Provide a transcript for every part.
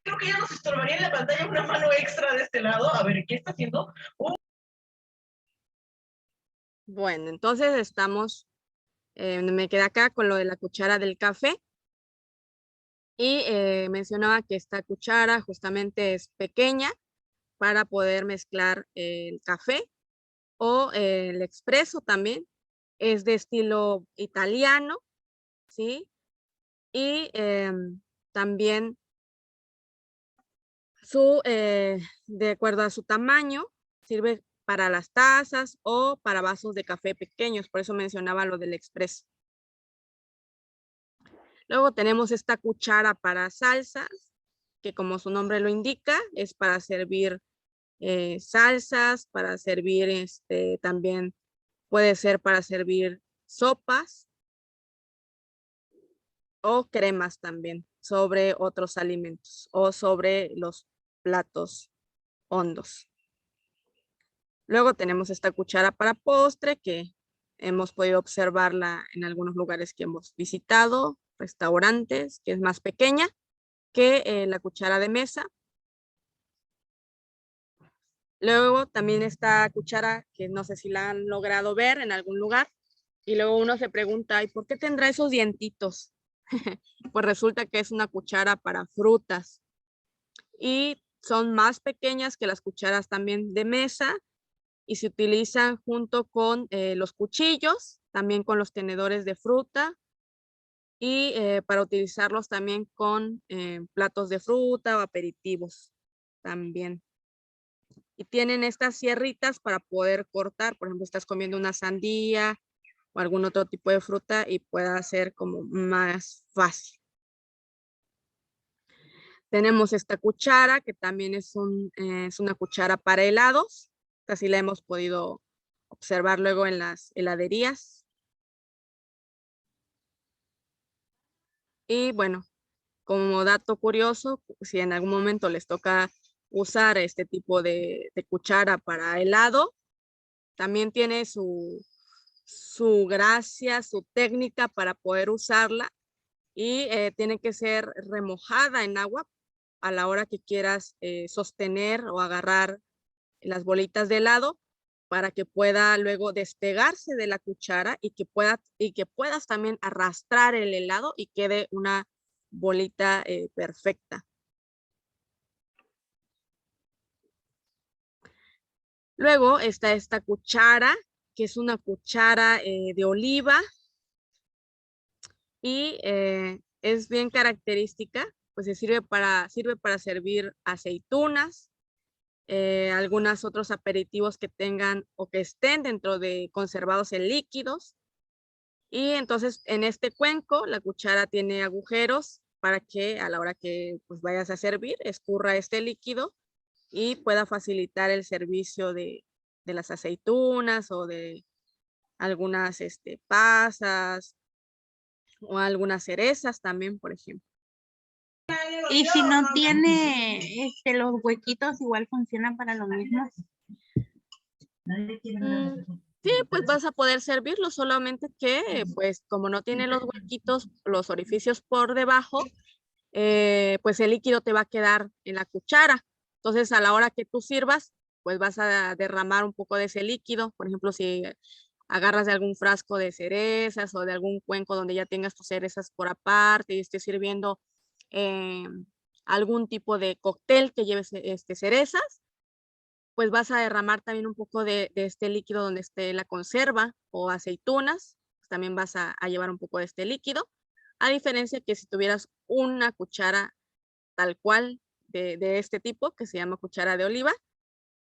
Creo que ya nos estorbaría en la pantalla una mano extra de este lado. A ver, ¿qué está haciendo? Bueno, entonces estamos, me quedé acá con lo de la cuchara del café y mencionaba que esta cuchara justamente es pequeña para poder mezclar el café o el expreso también. Es de estilo italiano, ¿sí? Y también de acuerdo a su tamaño, sirve para las tazas o para vasos de café pequeños. Por eso mencionaba lo del expreso. Luego tenemos esta cuchara para salsas, que como su nombre lo indica, es para servir salsas, para servir también puede ser para servir sopas o cremas también sobre otros alimentos o sobre los platos hondos. Luego tenemos esta cuchara para postre que hemos podido observarla en algunos lugares que hemos visitado, restaurantes, que es más pequeña que la cuchara de mesa. Luego también esta cuchara que no sé si la han logrado ver en algún lugar. Y luego uno se pregunta, ¿y por qué tendrá esos dientitos? Pues resulta que es una cuchara para frutas. Y son más pequeñas que las cucharas también de mesa y se utilizan junto con los cuchillos, también con los tenedores de fruta y para utilizarlos también con platos de fruta o aperitivos también. Y tienen estas sierritas para poder cortar, por ejemplo, estás comiendo una sandía o algún otro tipo de fruta y pueda ser como más fácil. Tenemos esta cuchara que también es una cuchara para helados. Así la hemos podido observar luego en las heladerías. Y bueno, como dato curioso, si en algún momento les toca usar este tipo de cuchara para helado, también tiene su gracia, su técnica para poder usarla y tiene que ser remojada en agua a la hora que quieras sostener o agarrar las bolitas de helado para que pueda luego despegarse de la cuchara y que puedas también arrastrar el helado y quede una bolita perfecta. Luego está esta cuchara, que es una cuchara de oliva y es bien característica, pues sirve para servir aceitunas, algunos otros aperitivos que tengan o que estén dentro de conservados en líquidos. Y entonces en este cuenco la cuchara tiene agujeros para que a la hora que pues vayas a servir escurra este líquido y pueda facilitar el servicio de las aceitunas o de algunas pasas o algunas cerezas también, por ejemplo. Y si no tiene los huequitos, igual funciona para lo mismo. Sí, pues vas a poder servirlo, solamente que pues como no tiene los huequitos, los orificios por debajo, pues el líquido te va a quedar en la cuchara. Entonces a la hora que tú sirvas, pues vas a derramar un poco de ese líquido. Por ejemplo, si agarras de algún frasco de cerezas o de algún cuenco donde ya tengas tus cerezas por aparte y estés sirviendo eh, algún tipo de cóctel que lleve cerezas, pues vas a derramar también un poco de este líquido donde esté la conserva o aceitunas, pues también vas a llevar un poco de este líquido, a diferencia que si tuvieras una cuchara tal cual de este tipo, que se llama cuchara de oliva,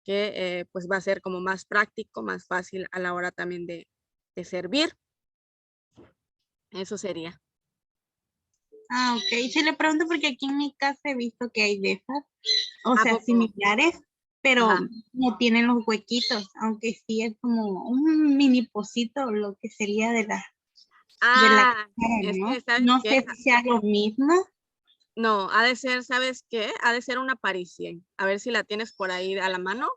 que pues va a ser como más práctico, más fácil a la hora también de servir. Eso sería. Ah, ok. Se le pregunto porque aquí en mi casa he visto que hay de esas, o ¿A sea, poco? similares, pero Ajá. no tienen los huequitos, aunque sí es como un mini pocito lo que sería de la Ah, cuchara, es ¿no? que, ¿sabes No qué? sé si sea lo mismo. No, ha de ser, ¿sabes qué? Ha de ser una Parisien. A ver si la tienes por ahí a la mano,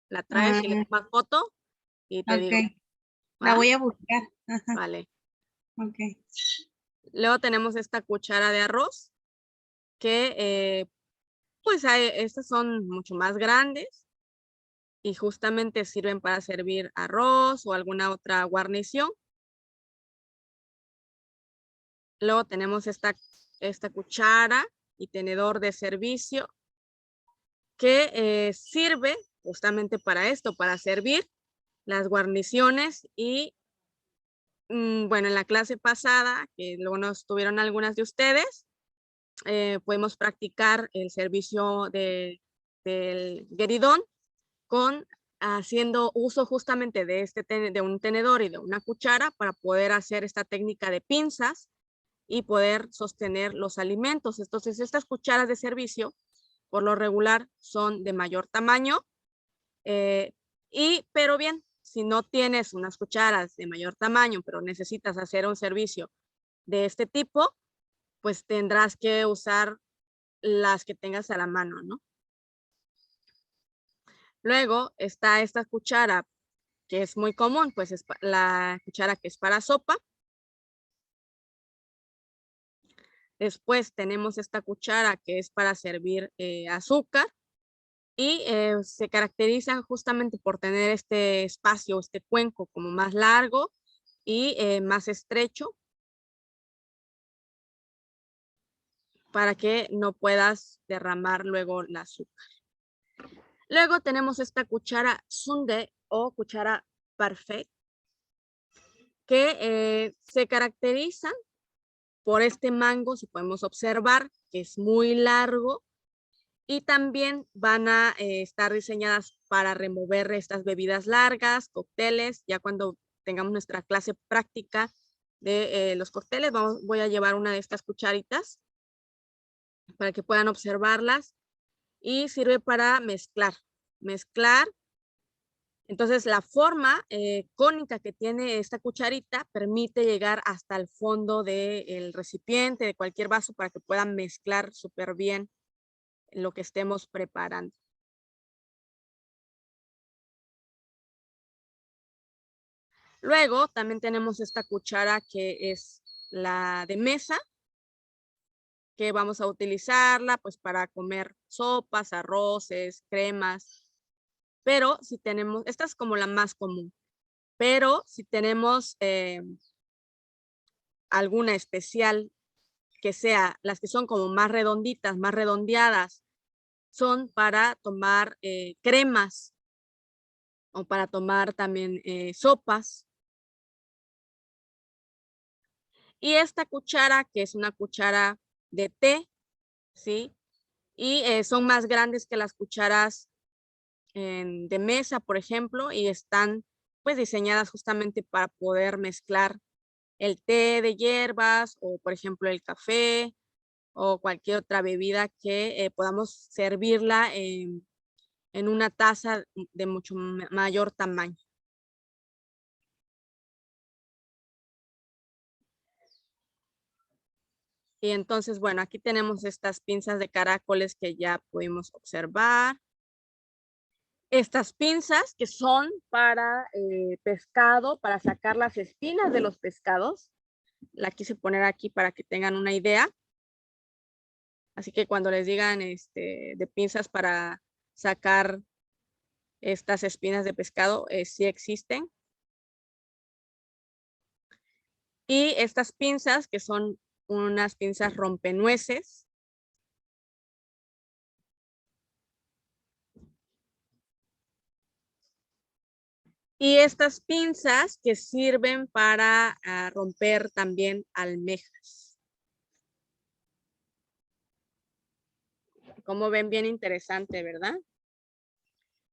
la traes y le Ah, tomas foto y te digo, ok, la ¿va? voy a buscar. Ajá, Vale. ok. Luego tenemos esta cuchara de arroz que pues estas son mucho más grandes y justamente sirven para servir arroz o alguna otra guarnición. Luego tenemos esta cuchara y tenedor de servicio que sirve justamente para esto, para servir las guarniciones y bueno, en la clase pasada, que luego nos tuvieron algunas de ustedes, podemos practicar el servicio del gueridón haciendo uso justamente de un tenedor y de una cuchara para poder hacer esta técnica de pinzas y poder sostener los alimentos. Entonces, estas cucharas de servicio, por lo regular, son de mayor tamaño, pero bien, si no tienes unas cucharas de mayor tamaño, pero necesitas hacer un servicio de este tipo, pues tendrás que usar las que tengas a la mano, ¿no? Luego está esta cuchara que es muy común, pues es la cuchara que es para sopa. Después tenemos esta cuchara que es para servir azúcar y se caracterizan justamente por tener este espacio, este cuenco como más largo y más estrecho para que no puedas derramar luego el azúcar. Luego tenemos esta cuchara sundae o cuchara parfait que se caracterizan por este mango, si podemos observar, que es muy largo y también van a estar diseñadas para remover estas bebidas largas, cócteles. Ya cuando tengamos nuestra clase práctica de los cócteles, voy a llevar una de estas cucharitas para que puedan observarlas y sirve para mezclar. Entonces la forma cónica que tiene esta cucharita permite llegar hasta el fondo del recipiente, de cualquier vaso, para que puedan mezclar súper bien lo que estemos preparando. Luego también tenemos esta cuchara que es la de mesa, que vamos a utilizarla pues para comer sopas, arroces, cremas. Pero si tenemos, esta es como la más común, pero si tenemos alguna especial que sea, las que son como más redonditas, más redondeadas, son para tomar cremas o para tomar también sopas. Y esta cuchara, que es una cuchara de té, ¿sí? Y son más grandes que las cucharas de mesa, por ejemplo, y están pues diseñadas justamente para poder mezclar el té de hierbas o, por ejemplo, el café o cualquier otra bebida que podamos servirla en una taza de mucho mayor tamaño. Y entonces, bueno, aquí tenemos estas pinzas de caracoles que ya pudimos observar. Estas pinzas que son para pescado, para sacar las espinas de los pescados. La quise poner aquí para que tengan una idea. Así que cuando les digan de pinzas para sacar estas espinas de pescado, sí existen. Y estas pinzas que son unas pinzas rompenueces. Y estas pinzas que sirven para romper también almejas. Como ven, bien interesante, ¿verdad?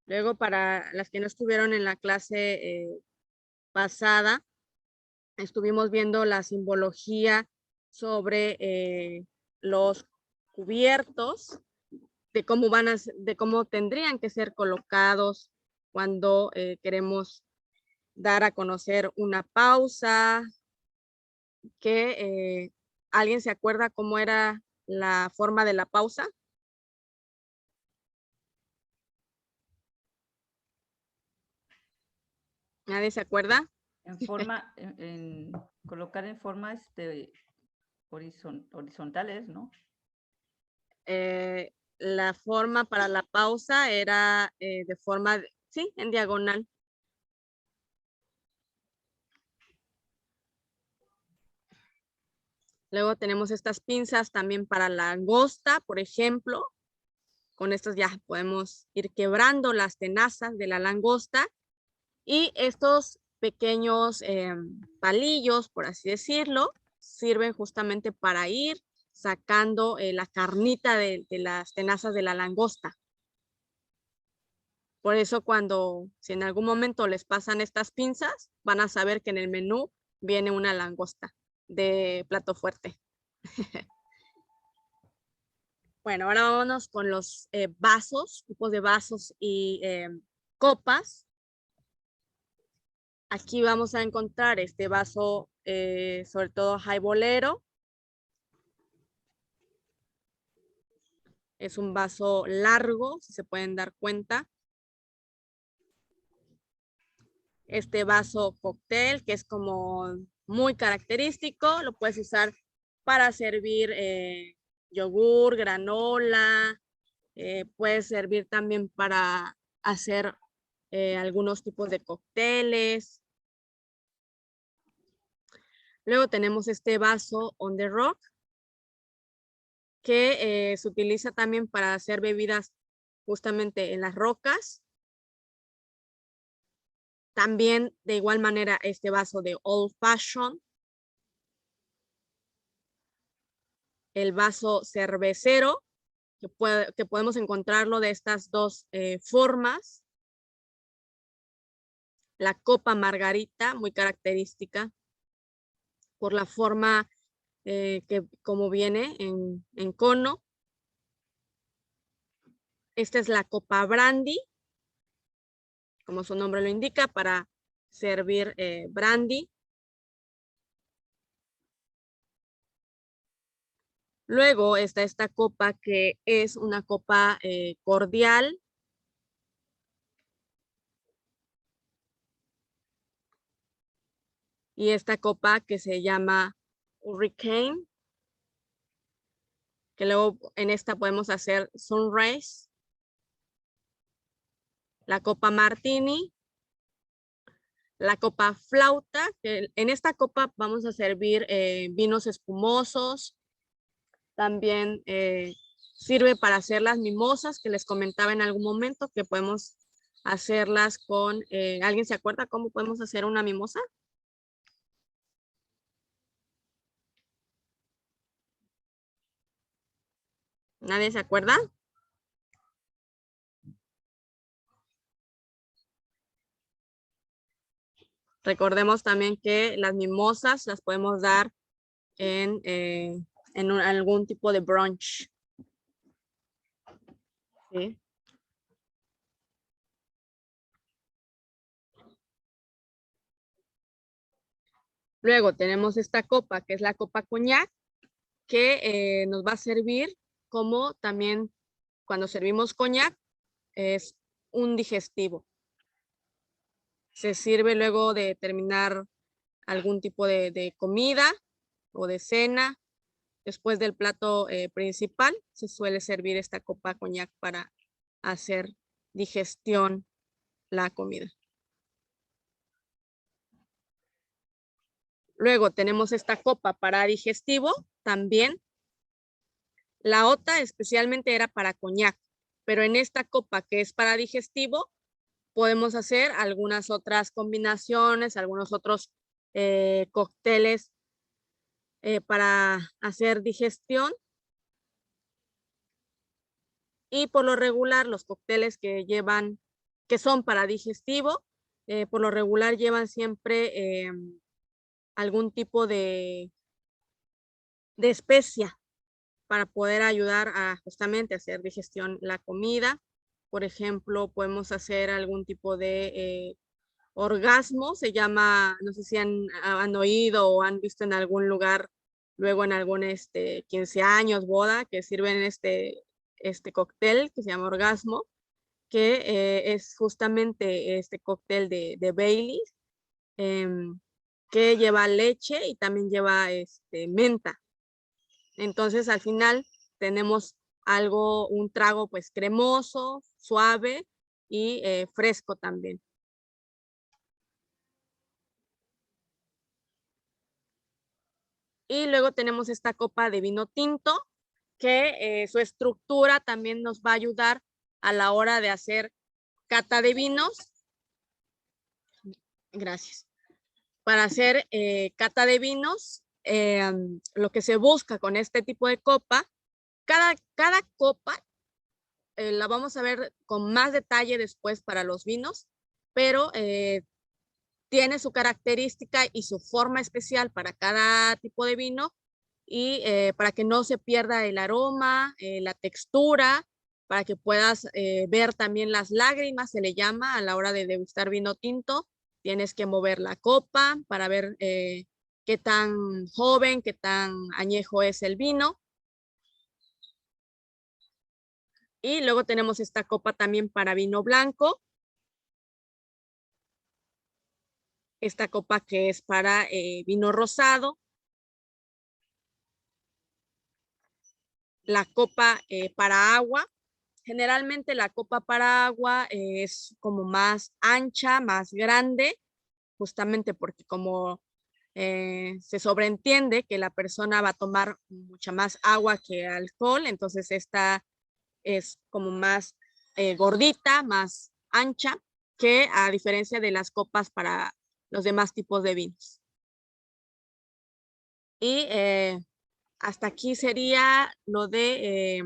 Luego, para las que no estuvieron en la clase pasada, estuvimos viendo la simbología sobre los cubiertos, de cómo tendrían que ser colocados cuando queremos dar a conocer una pausa, que ¿alguien se acuerda cómo era la forma de la pausa? ¿Nadie se acuerda? Colocar en forma horizontales, ¿no? la forma para la pausa era de forma, sí, en diagonal. Luego tenemos estas pinzas también para la langosta, por ejemplo. Con estas ya podemos ir quebrando las tenazas de la langosta. Y estos pequeños palillos, por así decirlo, sirven justamente para ir sacando la carnita de las tenazas de la langosta. Por eso si en algún momento les pasan estas pinzas, van a saber que en el menú viene una langosta de plato fuerte. Bueno, ahora vámonos con los vasos, tipos de vasos y copas. Aquí vamos a encontrar este vaso, sobre todo highballero. Es un vaso largo, si se pueden dar cuenta. Este vaso cóctel, que es como muy característico, lo puedes usar para servir yogur, granola, puede servir también para hacer algunos tipos de cócteles. Luego tenemos este vaso on the rock, que se utiliza también para hacer bebidas justamente en las rocas. También de igual manera este vaso de old fashion. El vaso cervecero, que podemos encontrarlo de estas dos formas. La copa margarita, muy característica por la forma que como viene en cono. Esta es la copa brandy, como su nombre lo indica, para servir brandy. Luego está esta copa que es una copa cordial. Y esta copa que se llama Hurricane, que luego en esta podemos hacer Sunrise. La copa Martini. La copa flauta, que en esta copa vamos a servir vinos espumosos. También sirve para hacer las mimosas que les comentaba en algún momento, que podemos hacerlas con, ¿alguien se acuerda cómo podemos hacer una mimosa? ¿Nadie se acuerda? Recordemos también que las mimosas las podemos dar en algún tipo de brunch. ¿Sí? Luego tenemos esta copa, que es la copa coñac, que nos va a servir como también cuando servimos coñac, es un digestivo. Se sirve luego de terminar algún tipo de comida o de cena. Después del plato principal, se suele servir esta copa coñac para hacer digestión la comida. Luego tenemos esta copa para digestivo también. La otra especialmente era para coñac, pero en esta copa que es para digestivo, podemos hacer algunas otras combinaciones, algunos otros cócteles para hacer digestión. Y por lo regular, los cócteles que son para digestivo, por lo regular llevan siempre algún tipo de especia para poder ayudar a justamente hacer digestión la comida. Por ejemplo, podemos hacer algún tipo de orgasmo, se llama, no sé si han oído o han visto en algún lugar, luego en algún 15 años, boda, que sirven este cóctel que se llama orgasmo, que es justamente este cóctel de Baileys, que lleva leche y también lleva menta. Entonces al final tenemos algo, un trago pues cremoso, suave y fresco también. Y luego tenemos esta copa de vino tinto, que su estructura también nos va a ayudar a la hora de hacer cata de vinos. Gracias. Para hacer cata de vinos, lo que se busca con este tipo de copa, cada copa la vamos a ver con más detalle después para los vinos, pero tiene su característica y su forma especial para cada tipo de vino y para que no se pierda el aroma, la textura, para que puedas ver también las lágrimas, se le llama a la hora de degustar vino tinto. Tienes que mover la copa para ver qué tan joven, qué tan añejo es el vino. Y luego tenemos esta copa también para vino blanco. Esta copa que es para vino rosado. La copa para agua. Generalmente la copa para agua es como más ancha, más grande, justamente porque como se sobreentiende que la persona va a tomar mucha más agua que alcohol, entonces esta es como más gordita, más ancha, que a diferencia de las copas para los demás tipos de vinos. Y hasta aquí sería lo de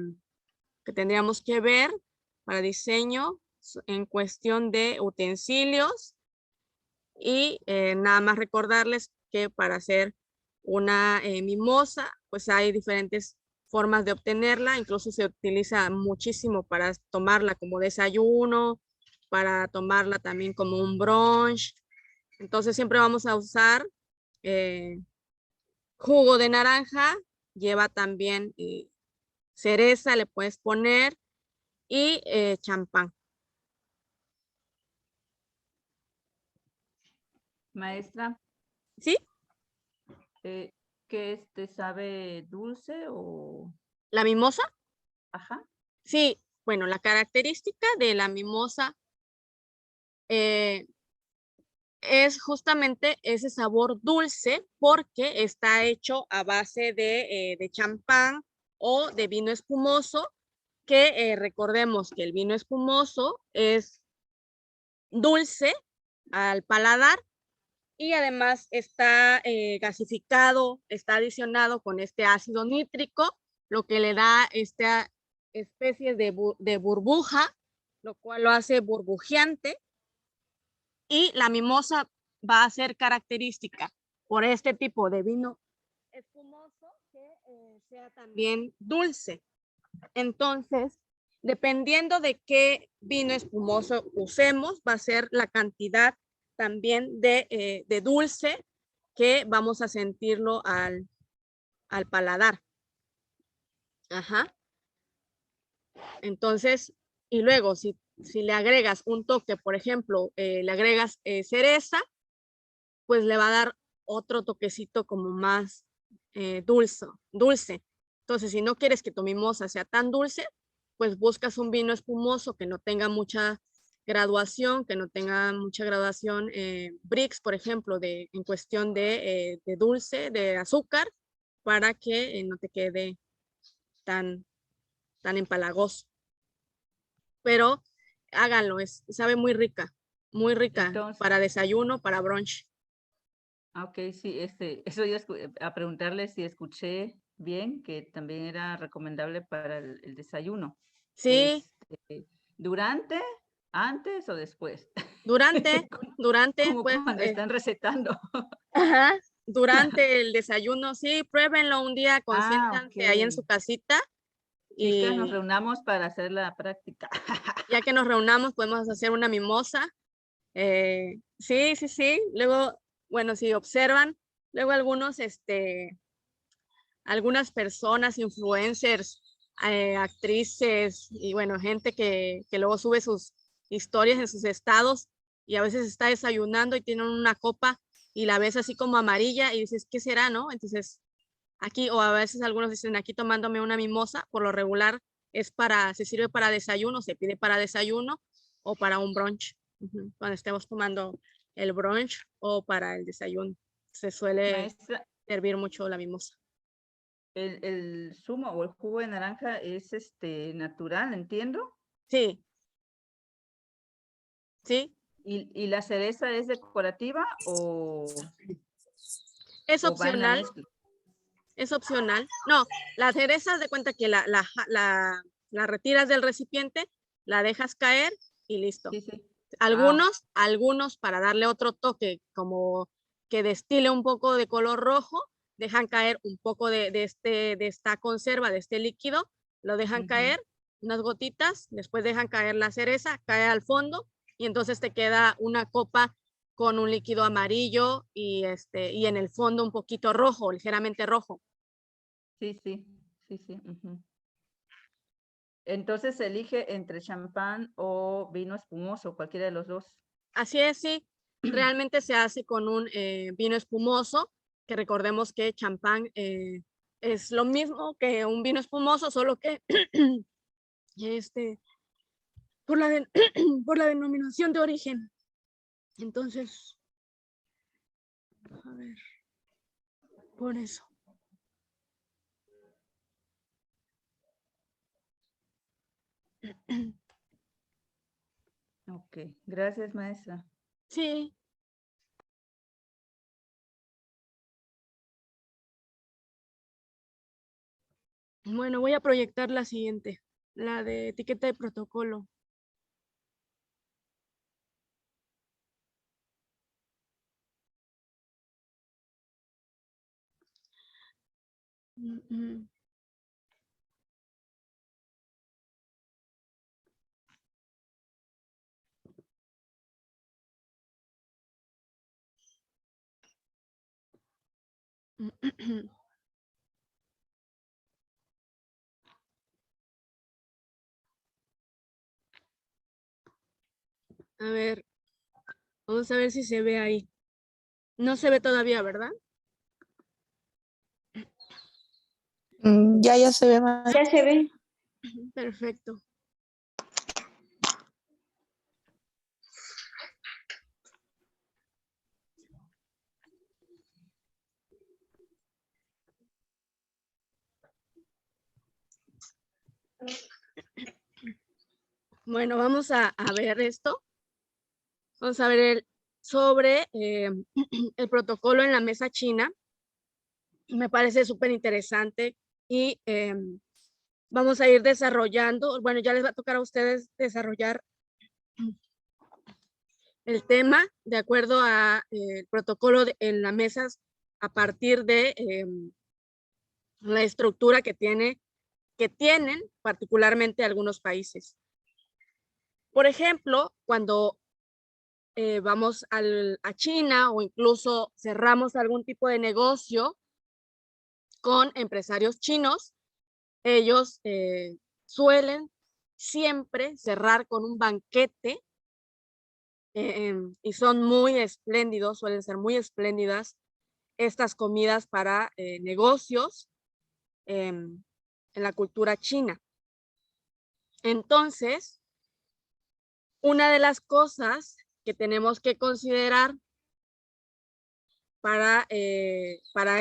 que tendríamos que ver para diseño en cuestión de utensilios. Y nada más recordarles que para hacer una mimosa, pues hay diferentes formas de obtenerla. Incluso se utiliza muchísimo para tomarla como desayuno, para tomarla también como un brunch. Entonces siempre vamos a usar jugo de naranja, lleva también cereza, le puedes poner, y champán. Maestra, ¿Sí? ¿qué sabe dulce o...? ¿La mimosa? Ajá. Sí, bueno, la característica de la mimosa es justamente ese sabor dulce porque está hecho a base de champán o de vino espumoso, que recordemos que el vino espumoso es dulce al paladar y además está gasificado, está adicionado con este ácido nítrico, lo que le da esta especie de burbuja, lo cual lo hace burbujeante. Y la mimosa va a ser característica por este tipo de vino espumoso que sea también dulce. Entonces, dependiendo de qué vino espumoso usemos, va a ser la cantidad también de dulce que vamos a sentirlo al paladar. Ajá. Entonces, y luego si le agregas un toque, por ejemplo, le agregas cereza, pues le va a dar otro toquecito como más dulce. Entonces, si no quieres que tu mimosa sea tan dulce, pues buscas un vino espumoso que no tenga mucha graduación, Brix, por ejemplo, en cuestión de dulce, de azúcar, para que no te quede tan empalagoso. Pero háganlo, sabe muy rica Entonces, para desayuno, para brunch. ok, sí, eso ya a preguntarle si escuché bien, que también era recomendable para el desayuno. Sí. ¿Durante, antes o después? Durante, Como pues, cuando están recetando. ajá, durante el desayuno, sí, pruébenlo un día, consiéntanse ahí en su Ok. casita Sí, que nos y reunamos para hacer la práctica. ya que nos reunamos podemos hacer una mimosa. Sí. Luego, bueno, si observan, luego algunas personas, influencers, actrices y bueno, gente que luego sube sus historias en sus estados y a veces está desayunando y tienen una copa y la ves así como amarilla y dices, ¿qué será, no? Entonces, aquí, o a veces algunos dicen, aquí tomándome una mimosa, por lo regular se sirve para desayuno, se pide para desayuno o para un brunch. Cuando estemos tomando el brunch o para el desayuno. Se suele Maestra, servir mucho la mimosa. el zumo o el jugo de naranja es natural, entiendo. Sí. Sí, ¿Y la cereza es decorativa o es va en la opcional. mezcla? Es opcional. No, la cereza, haz de cuenta que la retiras del recipiente, la dejas caer y listo. Sí, sí. Algunos para darle otro toque, como que destile un poco de color rojo, dejan caer un poco de esta conserva, de este líquido, lo dejan caer, unas gotitas, después dejan caer la cereza, cae al fondo y entonces te queda una copa con un líquido amarillo y en el fondo un poquito rojo, ligeramente rojo. Sí, sí, sí, sí. Entonces se elige entre champán o vino espumoso, cualquiera de los dos. Así es, sí. Realmente se hace con un vino espumoso, que recordemos que champán es lo mismo que un vino espumoso, solo que por por la denominación de origen. Entonces, a ver, por eso. Ok, gracias, maestra. Sí. Bueno, voy a proyectar la siguiente, la de etiqueta de protocolo. A ver, vamos a ver si se ve ahí. No se ve todavía, ¿verdad? Ya se ve más. Ya se ve. Perfecto. Bueno, vamos a ver esto. Vamos a ver sobre el protocolo en la mesa china. Me parece súper interesante y vamos a ir desarrollando. Bueno, ya les va a tocar a ustedes desarrollar el tema de acuerdo a el protocolo en las mesas a partir de la estructura que tienen particularmente algunos países. Por ejemplo, cuando vamos a China o incluso cerramos algún tipo de negocio con empresarios chinos, ellos suelen siempre cerrar con un banquete y son muy espléndidos, suelen ser muy espléndidas estas comidas para negocios en la cultura china. Entonces, una de las cosas que tenemos que considerar para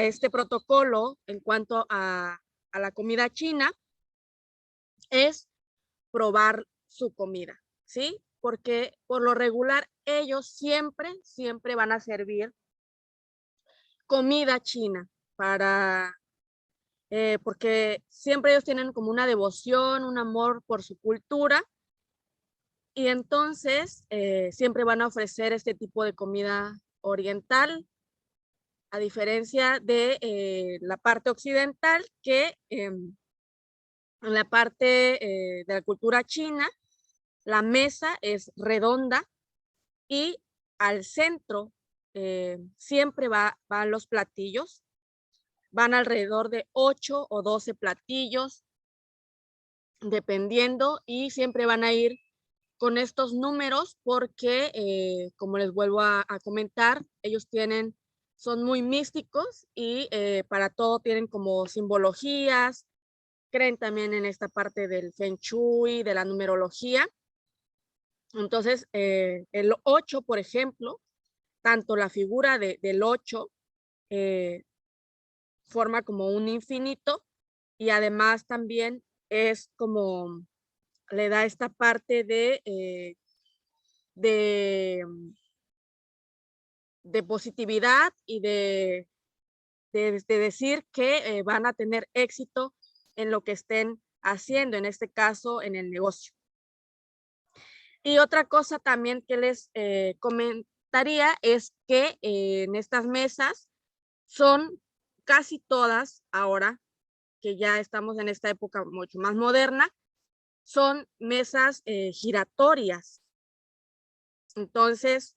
este protocolo en cuanto a la comida china es probar su comida, ¿sí? Porque por lo regular ellos siempre van a servir comida china porque siempre ellos tienen como una devoción, un amor por su cultura y entonces siempre van a ofrecer este tipo de comida oriental, a diferencia de la parte occidental que en la parte de la cultura china, la mesa es redonda y al centro siempre van los platillos, van alrededor de 8 o 12 platillos, dependiendo, y siempre van a ir con estos números porque, como les vuelvo a comentar, ellos son muy místicos y para todo tienen como simbologías creen también en esta parte del Feng Shui, de la numerología. Entonces, el 8, por ejemplo, tanto la figura del 8 forma como un infinito y además también es como, le da esta parte de positividad y de decir que van a tener éxito en lo que estén haciendo, en este caso en el negocio. Y otra cosa también que les comentaría es que en estas mesas son casi todas ahora, que ya estamos en esta época mucho más moderna, son mesas giratorias. Entonces,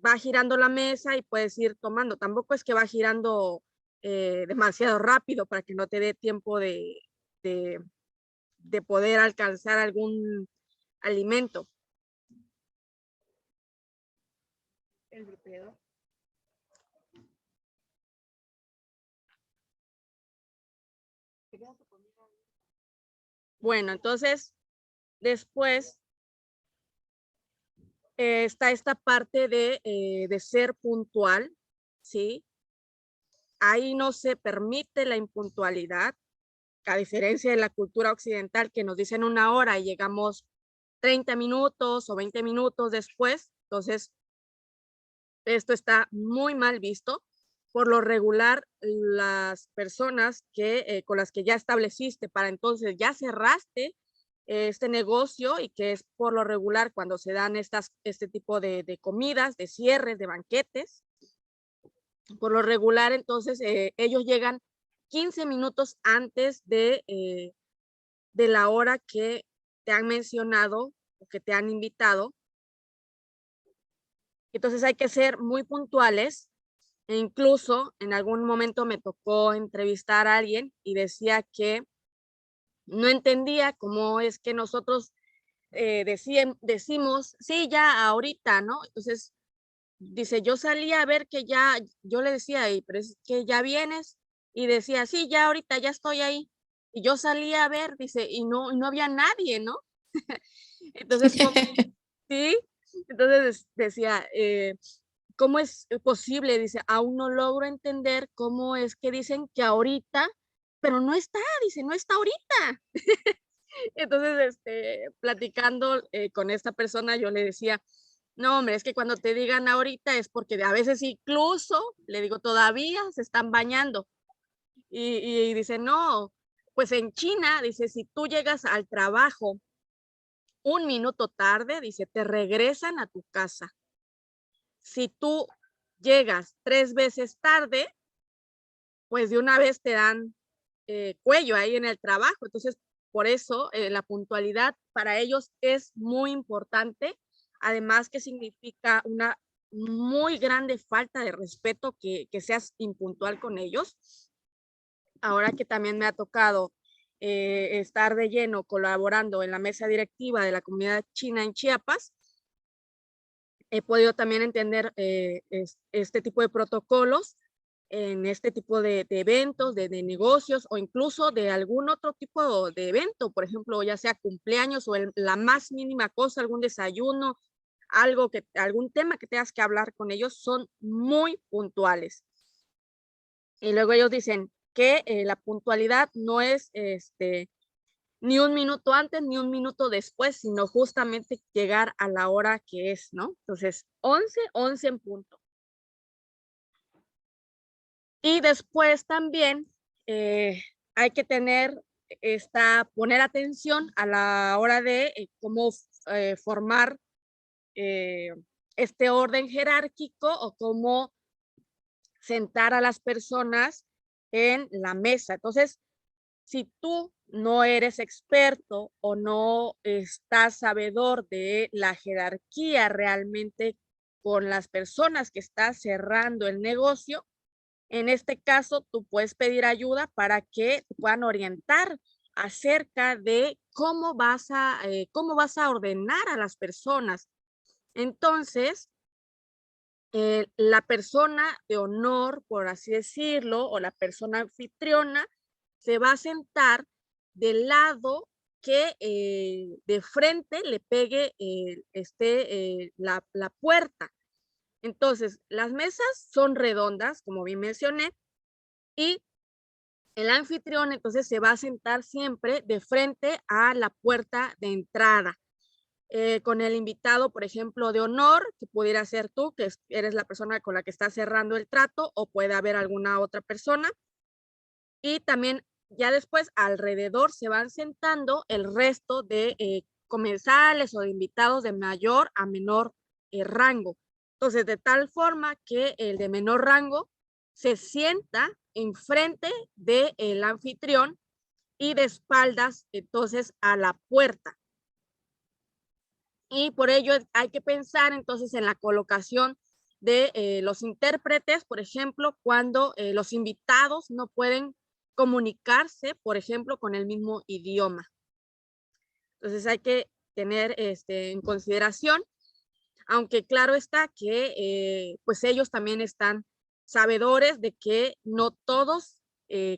va girando la mesa y puedes ir tomando. Tampoco es que va girando demasiado rápido para que no te dé tiempo de poder alcanzar algún alimento. Bueno, entonces, después está esta parte de ser puntual, ¿sí? Ahí no se permite la impuntualidad, a diferencia de la cultura occidental que nos dicen 1 hora y llegamos 30 minutos o 20 minutos después. Entonces, esto está muy mal visto. Por lo regular, las personas con las que ya estableciste para entonces ya cerraste este negocio y que es por lo regular cuando se dan este tipo de comidas, de cierres, de banquetes. Por lo regular, entonces, ellos llegan 15 minutos antes de la hora que te han mencionado o que te han invitado. Entonces hay que ser muy puntuales. E incluso en algún momento me tocó entrevistar a alguien y decía que no entendía cómo es que nosotros decimos, sí, ya ahorita, ¿no? Entonces, dice, yo salía a ver que ya, yo le decía, pero es que ya vienes, y decía, sí, ya ahorita, ya estoy ahí. Y yo salía a ver, dice, y no había nadie, ¿no? Entonces, sí, entonces decía, ¿cómo es posible? Dice, aún no logro entender cómo es que dicen que ahorita, pero no está, dice, no está ahorita. Entonces, platicando con esta persona, yo le decía, no, hombre, es que cuando te digan ahorita es porque a veces incluso, le digo, todavía se están bañando. Y dice, no, pues en China, dice, si tú llegas al trabajo 1 minuto tarde, dice, te regresan a tu casa. Si tú llegas 3 veces tarde, pues de una vez te dan cuello ahí en el trabajo. Entonces, por eso la puntualidad para ellos es muy importante, además que significa una muy grande falta de respeto que seas impuntual con ellos. Ahora que también me ha tocado estar de lleno colaborando en la mesa directiva de la comunidad china en Chiapas, he podido también entender este tipo de protocolos en este tipo de eventos, de negocios o incluso de algún otro tipo de evento, por ejemplo, ya sea cumpleaños o la más mínima cosa, algún desayuno, algún tema que tengas que hablar con ellos, son muy puntuales. Y luego ellos dicen que la puntualidad no es ni 1 minuto antes ni 1 minuto después, sino justamente llegar a la hora que es, ¿no? Entonces, 11 en punto. Y después también hay que poner atención a la hora de cómo formar este orden jerárquico o cómo sentar a las personas en la mesa. Entonces, si tú no eres experto o no estás sabedor de la jerarquía realmente con las personas que estás cerrando el negocio, en este caso, tú puedes pedir ayuda para que te puedan orientar acerca de cómo vas a ordenar a las personas. Entonces, la persona de honor, por así decirlo, o la persona anfitriona, se va a sentar del lado que de frente le pegue la puerta. Entonces, las mesas son redondas, como bien mencioné, y el anfitrión entonces se va a sentar siempre de frente a la puerta de entrada. Con el invitado, por ejemplo, de honor, que pudiera ser tú, que eres la persona con la que está cerrando el trato, o puede haber alguna otra persona. Y también ya después alrededor se van sentando el resto de comensales o de invitados de mayor a menor rango. Entonces, de tal forma que el de menor rango se sienta enfrente del anfitrión y de espaldas entonces a la puerta. Y por ello hay que pensar entonces en la colocación de los intérpretes, por ejemplo, cuando los invitados no pueden comunicarse, por ejemplo, con el mismo idioma. Entonces hay que tener en consideración, aunque claro está que pues ellos también están sabedores de que no todos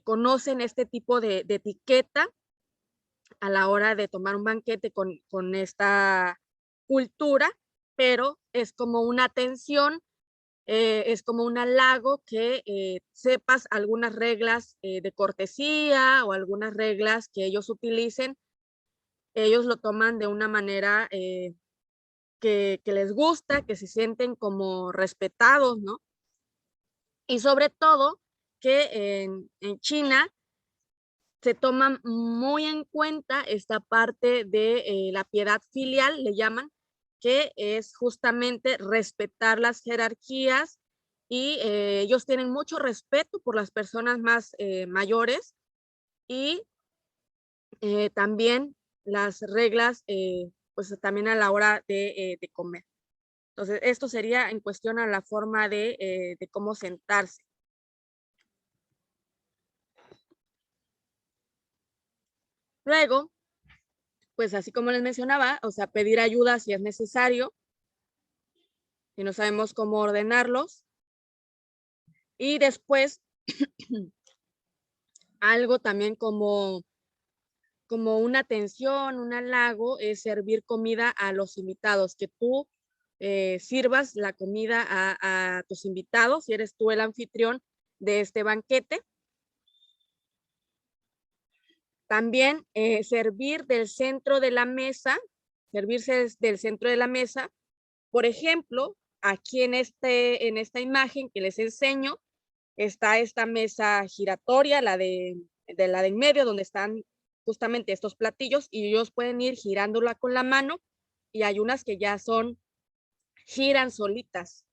conocen este tipo de etiqueta a la hora de tomar un banquete con esta cultura, pero es como una atención, es como un halago que sepas algunas reglas de cortesía o algunas reglas que ellos utilicen. Ellos lo toman de una manera que les gusta, que se sienten como respetados, ¿no? Y sobre todo que en China se toma muy en cuenta esta parte de la piedad filial, le llaman, que es justamente respetar las jerarquías y ellos tienen mucho respeto por las personas más mayores y también las reglas, pues también a la hora de comer. Entonces, esto sería en cuestión a la forma de cómo sentarse. Luego, pues así como les mencionaba, o sea, pedir ayuda si es necesario, si no sabemos cómo ordenarlos. Y después, algo también como una atención, un halago, es servir comida a los invitados, que tú sirvas la comida a tus invitados, si eres tú el anfitrión de este banquete. También servir del centro de la mesa, servirse del centro de la mesa. Por ejemplo, aquí en esta imagen que les enseño, está esta mesa giratoria, la de en medio, donde están justamente estos platillos, y ellos pueden ir girándola con la mano, y hay unas que ya giran solitas.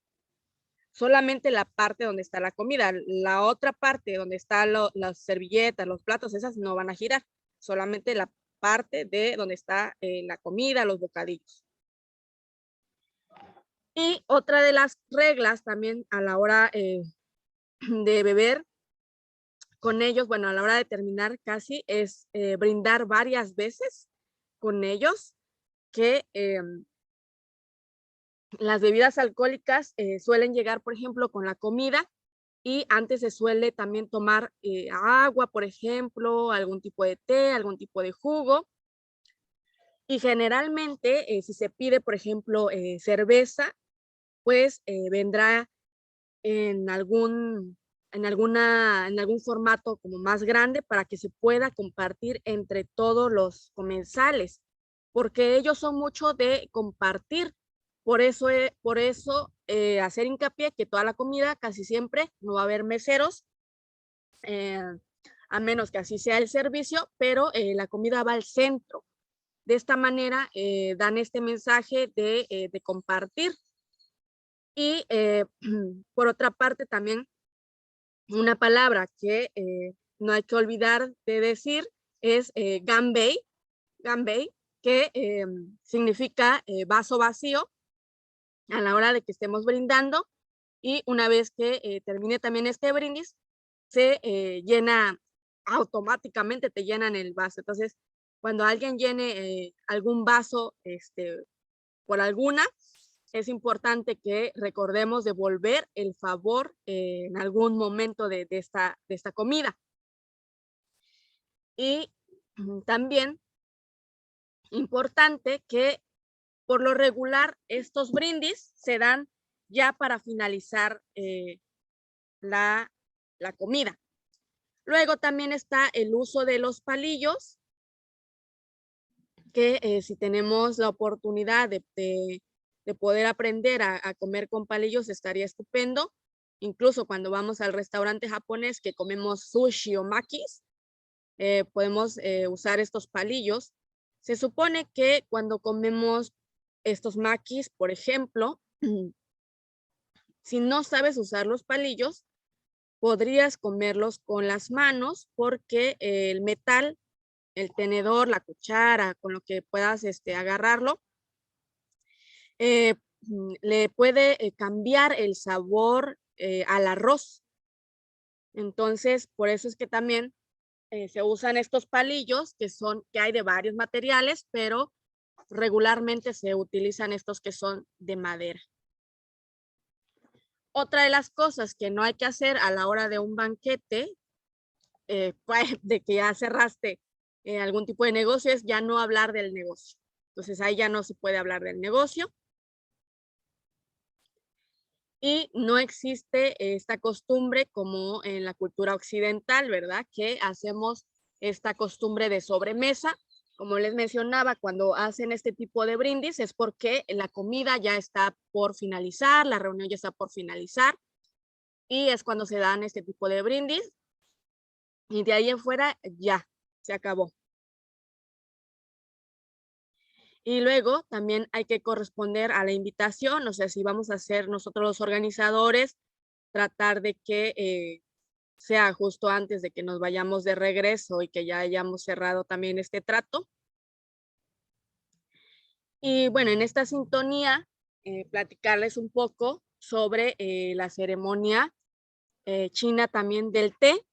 Solamente la parte donde está la comida, la otra parte donde están las servilletas, los platos, esas no van a girar, solamente la parte de donde está la comida, los bocadillos. Y otra de las reglas también a la hora de beber con ellos, bueno, a la hora de terminar casi, es brindar varias veces con ellos, que las bebidas alcohólicas suelen llegar, por ejemplo, con la comida, y antes se suele también tomar agua, por ejemplo, algún tipo de té, algún tipo de jugo. Y generalmente, si se pide, por ejemplo, cerveza, pues vendrá en algún formato como más grande para que se pueda compartir entre todos los comensales, porque ellos son mucho de compartir. Por eso hacer hincapié que toda la comida, casi siempre no va a haber meseros, a menos que así sea el servicio, pero la comida va al centro. De esta manera dan este mensaje de compartir. Y por otra parte también una palabra que no hay que olvidar de decir es ganbei, que significa vaso vacío a la hora de que estemos brindando, y una vez que termine también este brindis, se llena automáticamente, te llenan el vaso. Entonces, cuando alguien llene algún vaso por alguna, es importante que recordemos devolver el favor en algún momento de esta comida. Y también importante que por lo regular estos brindis se dan ya para finalizar la comida. Luego también está el uso de los palillos, que si tenemos la oportunidad de poder aprender a comer con palillos estaría estupendo. Incluso cuando vamos al restaurante japonés que comemos sushi o makis, podemos usar estos palillos. Se supone que cuando comemos estos makis, por ejemplo, si no sabes usar los palillos, podrías comerlos con las manos porque el metal, el tenedor, la cuchara, con lo que puedas agarrarlo, le puede cambiar el sabor al arroz. Entonces, por eso es que también se usan estos palillos que hay de varios materiales, pero regularmente se utilizan estos que son de madera. Otra de las cosas que no hay que hacer a la hora de un banquete, de que ya cerraste algún tipo de negocio, es ya no hablar del negocio. Entonces ahí ya no se puede hablar del negocio. Y no existe esta costumbre como en la cultura occidental, ¿verdad? Que hacemos esta costumbre de sobremesa. Como les mencionaba, cuando hacen este tipo de brindis es porque la comida ya está por finalizar, la reunión ya está por finalizar y es cuando se dan este tipo de brindis y de ahí en fuera ya se acabó. Y luego también hay que corresponder a la invitación, o sea, si vamos a ser nosotros los organizadores, tratar de que sea justo antes de que nos vayamos de regreso y que ya hayamos cerrado también este trato. Y bueno, en esta sintonía, platicarles un poco sobre la ceremonia china también del té,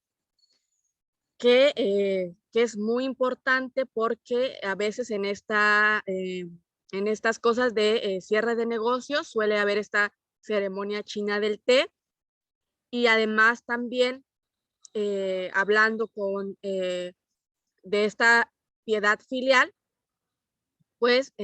que es muy importante porque a veces en estas cosas de cierre de negocios suele haber esta ceremonia china del té y además también hablando de esta piedad filial, pues